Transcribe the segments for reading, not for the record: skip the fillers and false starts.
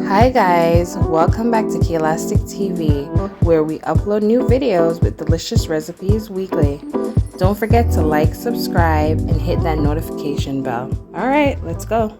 Hi guys, welcome back to Elastic TV, where we upload new videos with delicious recipes weekly. Don't forget to like, subscribe, and hit that notification bell. Alright, let's go.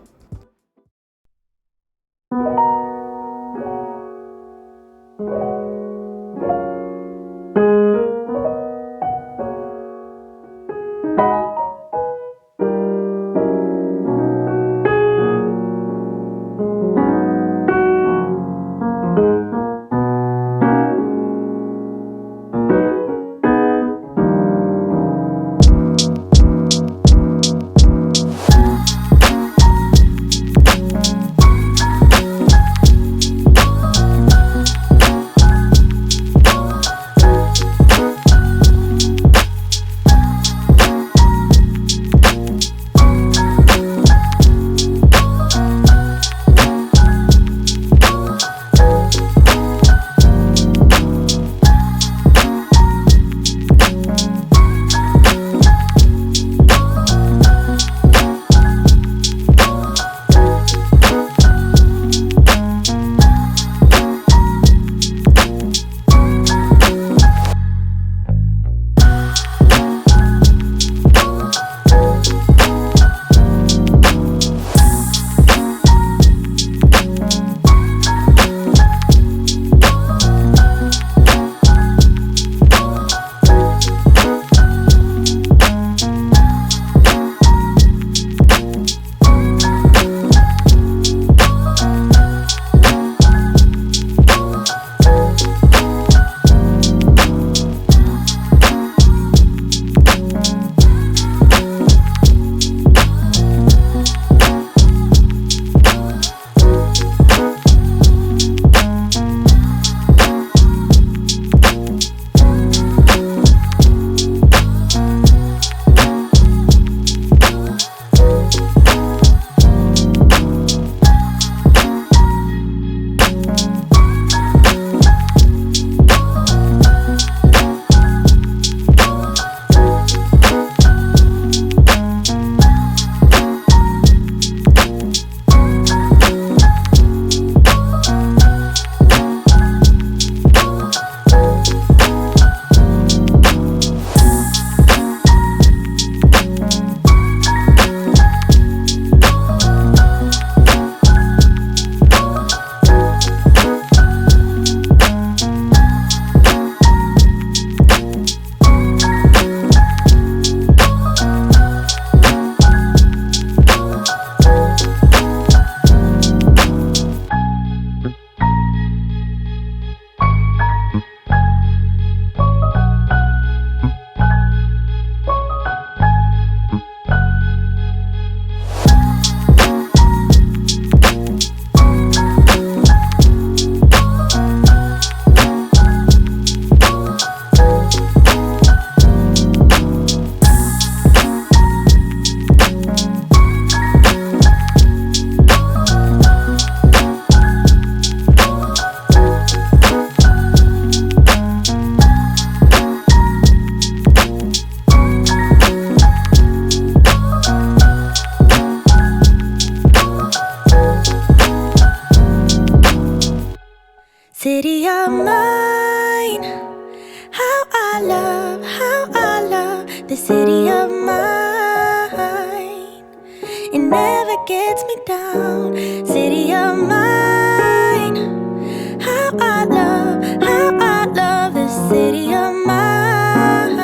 City of mine, how I love the city of mine. It never gets me down. City of mine, how I love the city of mine.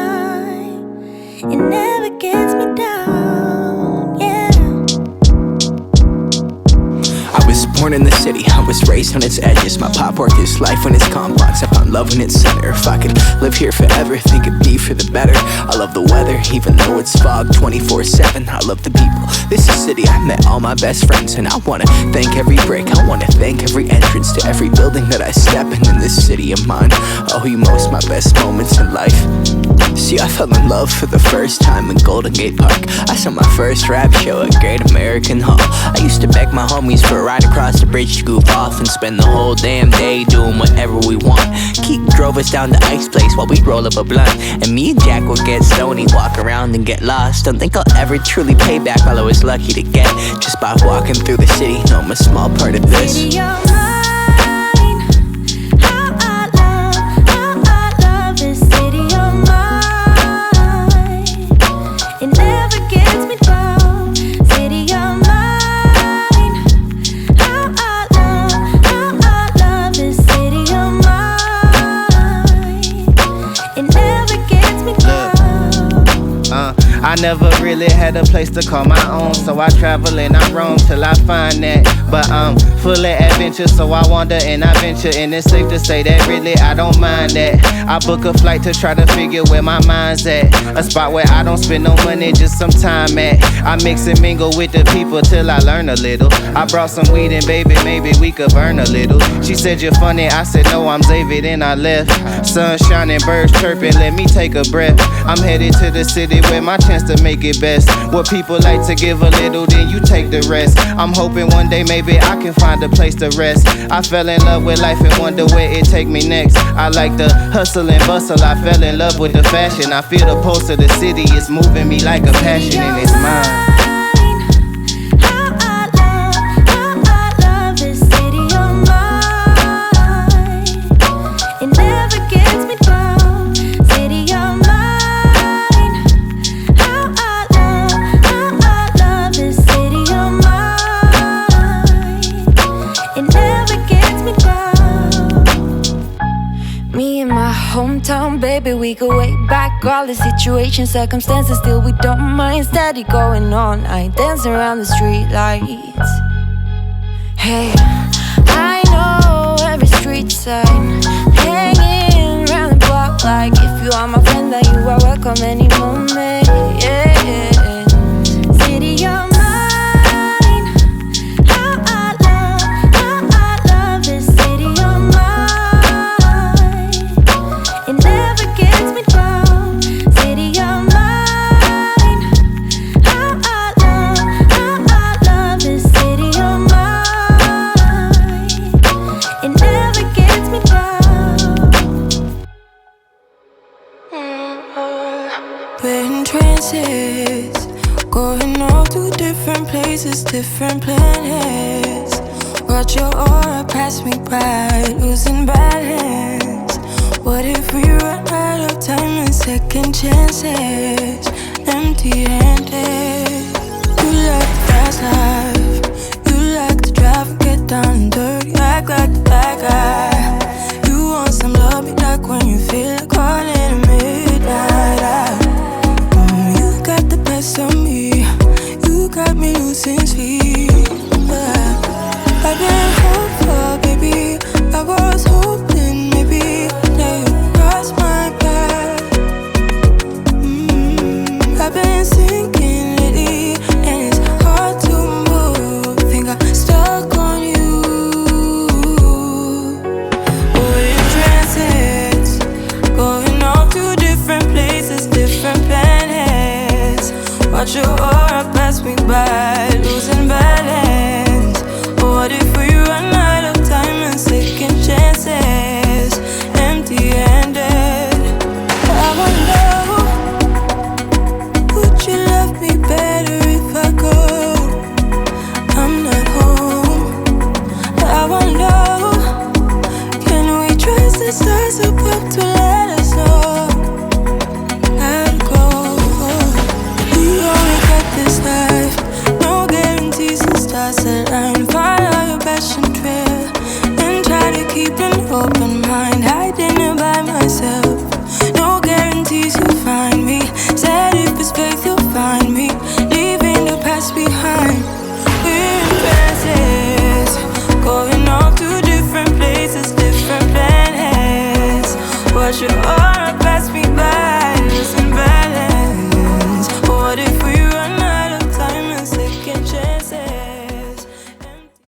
It never gets me down, yeah. I was born in the city, I was raised on its edges. My pop worked his life when it's complex. I found love in its center. If I could live here forever, think it'd be for the better. I love the weather, even though it's fog 24/7. I love the people, this is city. I met all my best friends, and I wanna thank every break. I wanna thank every entrance to every building that I step in this city of mine. I owe you most my best moments in life. See, I fell in love for the first time in Golden Gate Park. I saw my first rap show at Great American Hall. I used to beg my homies for a ride across the bridge to goof off and spend the whole damn day doing whatever we want. Keith drove us down to Ice Place while we'd roll up a blunt, and me and Jack would get stoned, walk around and get lost. Don't think I'll ever truly pay back all I was lucky to get just by walking through the city. No, I'm a small part of this. City of mine. I never really had a place to call my own, so I travel and I roam till I find that. But I'm full of adventure, so I wander and I venture, and it's safe to say that really I don't mind that. I book a flight to try to figure where my mind's at, a spot where I don't spend no money, just some time at. I mix and mingle with the people till I learn a little. I brought some weed and baby, maybe we could burn a little. She said you're funny, I said no, I'm Xavier, then I left. Sun shining, birds chirping, let me take a breath. I'm headed to the city where my chance to make it best. What people like to give a little, then you take the rest. I'm hoping one day maybe I can find a place to rest. I fell in love with life and wonder where it take me next. I like the hustle and bustle, I fell in love with the fashion. I feel the pulse of the city, it's moving me like a passion, and it's mine. Hometown, baby, we go way back. All the situations, circumstances, still we don't mind. Steady going on, I dance around the street lights. Hey, I know every street sign, hanging around the block. Like if you are my friend, then you are welcome any moment. Yeah, city of mine. Going all to different places, different planets. Watch your aura pass me by, losing balance. What if we run out of time and second chances? Empty-handed. You like the fast life, you like to drive and get down and dirty. Act like